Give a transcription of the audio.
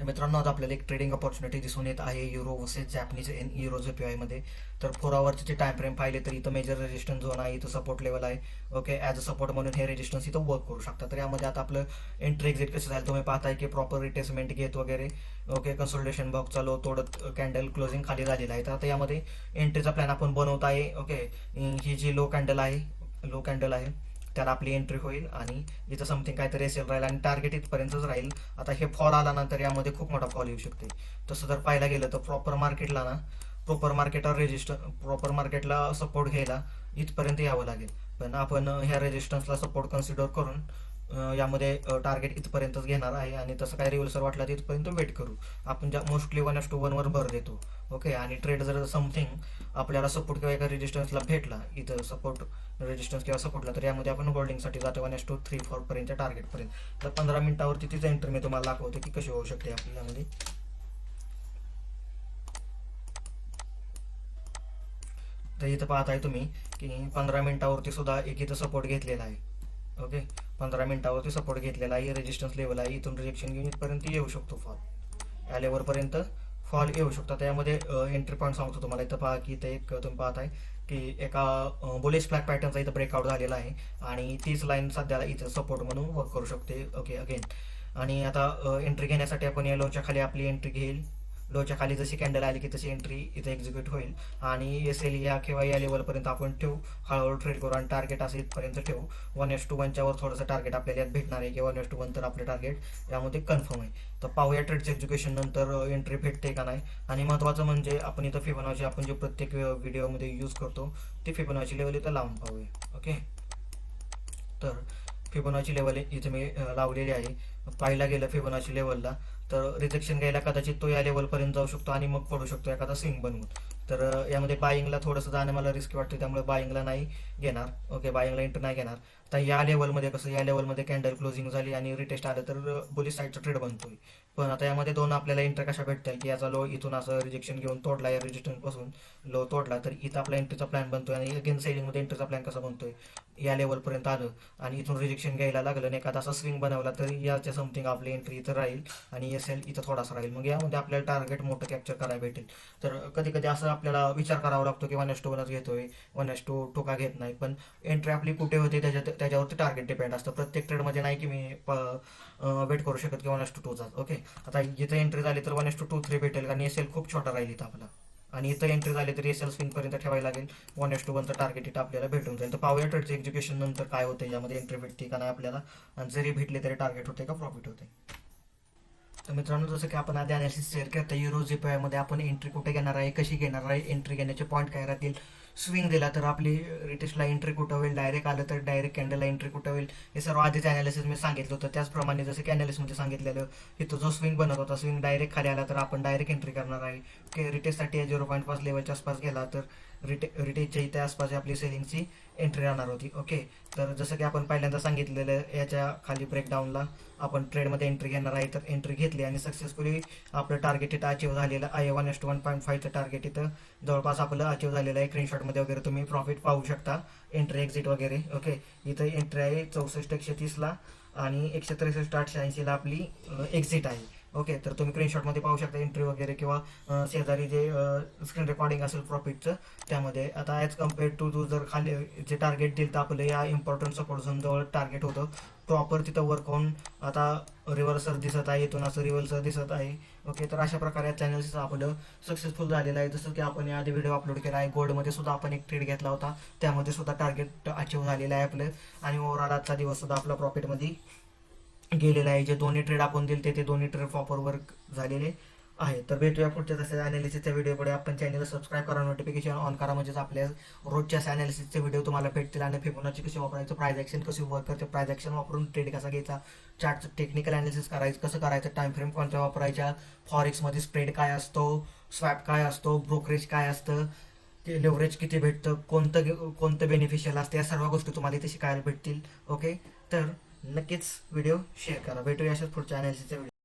तर मित्रांनो, आज आपल्याला एक ट्रेडिंग ऑपॉर्च्युनिटी दिसून येत आहे euro versus Japanese euro JPY मध्ये. तर 4 आवर्सचे टाइम फ्रेम पाहिले तर इथं मेजर रेजिस्टन्स झोन आहे, इथं सपोर्ट लेवल आहे. ओके, ॲज अ सपोर्ट म्हणून हे रेजिस्टन्स इथं वर्क करू शकतात. तर यामध्ये आता आपलं एंट्री एक्झिट कसं झालं तुम्ही पाहताय की प्रॉपर रिटेसमेंट घेत वगैरे. ओके, कन्सोलिडेशन बॉक्सचा लो तोडत कॅन्डल क्लोजिंग खाली झालेला आहे. तर आता यामध्ये एंट्रीचा प्लॅन आपण बनवत आहे. ओके, ही जी लो कॅन्डल आहे त्याला आपली एंट्री होईल आणि इथं समथिंग काहीतरी असेल राहील आणि टार्गेट इथपर्यंतच राहील. आता हे फॉल आल्यानंतर यामध्ये खूप मोठा फॉल येऊ शकते. तसं जर पाहायला गेलं तर प्रॉपर मार्केटला सपोर्ट घ्यायला इथपर्यंत यावं लागेल. पण आपण ह्या रेजिस्टन्सला सपोर्ट कन्सिडर करून यामध्ये टार्गेट इथपर्यंतच घेणार आहे आणि तसं काही रिव्हर्सल वाटला तर इथपर्यंत वेट करू. आपण ज्या मोस्टली 1:1 वर भर देतो. ओके, आणि ट्रेड जर समथिंग आपल्याला सपोर्ट किंवा एका रेजिस्टन्सला भेटला इथं सपोर्ट रेजिस्टन्स किंवा सपोर्टला, तर यामध्ये आपण होल्डिंगसाठी जातो 1:3-4 पर्यंतच्या टार्गेटपर्यंत. तर 15 मिनिटावरती तिचं एंट्री मी तुम्हाला दाखवतो की कशी होऊ शकते आपली यामध्ये. तर इथं पाहताय तुम्ही की 15 मिनिटावरती सुद्धा एक इथं सपोर्ट घेतलेला आहे. ओके, 15 मिनिटावरती सपोर्ट घेतलेला आहे, रेजिस्टन्स लेवल आहे, इथून रिजेक्शन घेऊन इथपर्यंत येऊ शकतो फॉल, या लेवलपर्यंत फॉल येऊ शकतो. तर यामध्ये एंट्री पॉईंट सांगतो तुम्हाला. इथं पहा की इथं एक तुम्ही पाहताय की एका बुलिश फ्लॅग पॅटर्नचा इथं ब्रेकआउट झालेला आहे आणि तीच लाईन सध्याला इथं सपोर्ट म्हणून वर्क करू शकते. ओके, अगेन आणि आता एंट्री घेण्यासाठी आपण या लोच्या खाली आपली एंट्री घेईल. लोच्या खाली जशी कॅन्डल आली की तशी एंट्री इथे एक्झिक्यूट होईल आणि एसएल या किंवा या लेवलपर्यंत आपण ठेवू, हळूहळू ट्रेड करू आणि टार्गेट असं इथपर्यंत ठेवू. 1:1 वर थोडंसं टार्गेट आपल्याला यात भेटणार आहे किंवा 1:1 तर आपलं टार्गेट यामध्ये कन्फर्म आहे. तर पाहूया ट्रेडचं एक्झिक्युशन नंतर एंट्री भेटते का नाही. आणि महत्त्वाचं म्हणजे आपण इथं फिबोनाची आपण जे प्रत्येक व्हिडिओमध्ये यूज करतो ती फिबोनाची लेवल इथं लावून पाहूया. ओके, तर फिबोनाची लेवल इथे मी लावलेली आहे. पाहायला गेलं फिबोनाची लेवलला तर रिजेक्शन घ्यायला कदाचित तो या लेवलपर्यंत जाऊ शकतो आणि मग पडू शकतो एखादा स्विंग बनवून. तर यामध्ये बाईंगला थोडंसं जाणं मला रिस्क वाटते, त्यामुळे बाईंगला नाही घेणार. ओके, बाईंगला एंट्री नाही घेणार. तर या लेवलमध्ये कसं, या लेवलमध्ये कॅन्डल क्लोजिंग झाली आणि रिटेस्ट आलं तर बुलिश साईडचा ट्रेड बनतोय. पण आता यामध्ये दोन आपल्याला एंट्री कशा भेटतील की याचा लो इथून असं रिजेक्शन घेऊन तोडला, या रेजिस्टन्स पासून लो तोडला तर इथं आपला एंट्रीचा प्लॅन बनतोय. आणि अगेन सेलिंगमध्ये एंट्रीचा प्लॅन कसा बनतोय, या लेवलपर्यंत आलं आणि इथून रिजेक्शन घ्यायला लागलं आणि एखादा असा स्विंग बनवला तर याच्या समथिंग आपली एंट्री इथं राहील आणि एसएल इथं थोडासा राहील. मग यामध्ये आपल्याला टार्गेट मोठं कॅप्चर करायला भेटेल. तर कधी कधी असं आपल्याला विचार करावा लागतो की 1:1 घेतोय, 1:2 का घेत नाही. पण एंट्री आपली कुठे होते त्याच्यावरती टार्गेट डिपेंड असतं. प्रत्येक ट्रेडमध्ये नाही की मी वेट करू शकत की 1:2चा. ओके, आता जिथं एंट्री झाली तर 1:2-3 भेटेल कारण एसएल खूप छोटा राहील इथं आपला. आणि इथं एंट्री झाली तर एसएल स्विंग पर्यंत ठेवायला लागेल. 1:1चं टार्गेट इथं आपल्याला भेटून जाईल. तर पाहूया ट्रेडचं एक्झिक्युशन नंतर काय होतं, यामध्ये एंट्री भेटते का नाही आपल्याला आणि जरी भेटले तरी टार्गेट होते का प्रॉफिट होते. तर मित्रांनो, जसं की आपण आधी अनालिसिस शेअर करता युरो JPY मध्ये आपण एंट्री कुठे घेणार आहे, कशी घेणार आहे, एंट्री घेण्याचे पॉईंट काय राहतील. स्विंग दिला तर आपली रिटेस्टला एंट्री कुठं होईल, डायरेक्ट आलं तर डायरेक्ट कॅन्डलला एंट्री कुठं होईल, हे सर्व आधीच अनालिसिस मी सांगितलं होतं. त्याचप्रमाणे जसं की अनालिसिसमध्ये सांगितलेलं इथं जो स्विंग बनत होता, स्विंग डायरेक्ट खाली आला तर आपण डायरेक्ट एंट्री करणार आहे. की रिटेस्टसाठी 0.5 लेवलच्या आसपास गेला तर रिटेजच्या इथे आसपास आपली सेलिंगची एंट्री राहणार होती. ओके, तर जसं की आपण पहिल्यांदा सांगितलेलं याच्या खाली ब्रेकडाऊनला आपण ट्रेडमध्ये एंट्री घेणार आहे. तर एंट्री घेतली आणि सक्सेसफुली आपलं टार्गेट इथं अचीव्ह झालेलं आहे. 1:1.5चं टार्गेट इथं जवळपास आपलं अचीव्ह झालेलं आहे. स्क्रीनशॉटमध्ये वगैरे तुम्ही प्रॉफिट पाहू शकता, एंट्री एक्झिट वगैरे. ओके, इथं एंट्री आहे 64,130ला आणि 163,880ला आपली एक्झिट आहे. ओके, तर तुम्ही स्क्रीनशॉटमध्ये पाहू शकता एंट्री वगैरे किंवा शेजारी जे स्क्रीन रेकॉर्डिंग असेल प्रॉफिटचं त्यामध्ये. आता ॲज कम्पेअर्ड टू जर खाली जे टार्गेट दिलं तर आपलं या इम्पॉर्टंट सपोर्ट झोनजवळ टार्गेट होतं, प्रॉपर तिथं वर्क होऊन आता रिव्हर्सर दिसत आहे, इथून असं रिव्हर्सर दिसत आहे. ओके, तर अशा प्रकारे चॅनल्स आपलं सक्सेसफुल झालेलं आहे. जसं की आपण आधी व्हिडिओ अपलोड केला आहे, गोल्डमध्ये सुद्धा आपण एक ट्रेड घेतला होता, त्यामध्ये सुद्धा टार्गेट अचीव्ह झालेलं आहे आपलं आणि ओव्हरऑल आजचा दिवस सुद्धा आपला प्रॉफिटमध्ये गेलेला आहे. जे दोन्ही ट्रेड आपण दिले ते दोन्ही ट्रेड प्रॉपर वर्क झालेले आहे. तर भेटूया पुढच्या तसं अनालिसिसच्या व्हिडिओकडे. आपण चॅनलला सबस्क्राईब करा, नोटिफिकेशन ऑन करा, म्हणजेच आपल्या रोजच्या अनालिसिसचे व्हिडिओ तुम्हाला भेटतील. आणि फिबोनाची कशी वापरायचं, प्राइस ॲक्शन कशी वर्क करते, प्राइस ॲक्शन वापरून ट्रेड कसा घ्यायचा, चार्टचं टेक्निकल अनालिसिस करायचं कसं करायचं, टाइम फ्रेम कोणत्या वापरायच्या, फॉरेक्समध्ये स्प्रेड काय असतो, स्वॅप काय असतो, ब्रोकरेज काय असतं, ते लेव्हरेज किती भेटतं, कोणतं बेनिफिशियल असतं, या सर्व गोष्टी तुम्हाला इथे शिकायला भेटतील. ओके, तर नक्कीच व्हिडिओ शेअर करा. भेटूया अशाच पुढच्या अनालिसिसच्या व्हिडिओ.